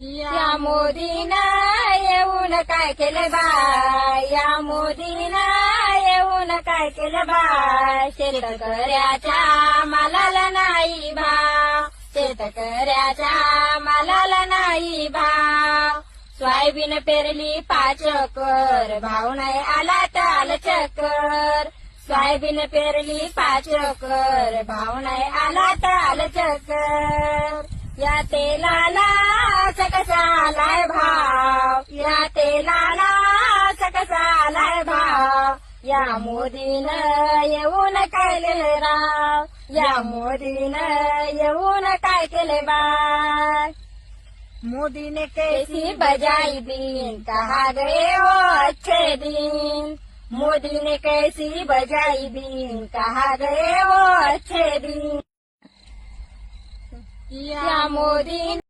या मोदीनं येऊन काय केलं बाय, या मोदीनं येऊन काय केलं बाय, शेतकऱ्याच्या मालाला नाही भाव, शेतकऱ्याच्या मालाला नाही भाव. सोयाबीन पेरली 5 एकर, भाव नाही आला तर चक्कर. सोयाबीन पेरली 5 एकर, भाव नाही आला तर चक्कर. या तेलाला कसा आलाय भाव, या तेलाला कसा आलाय भाव. या मोदीनं येऊन काय केले राव, या मोदीनं येऊन काय केले बाय. मोदी ने कैसी बजाई बीन, कहा गए वो अच्छे दिन. मोदी ने कैसी बजाई बीन, कहा गए वो अच्छे दिन. या मोदी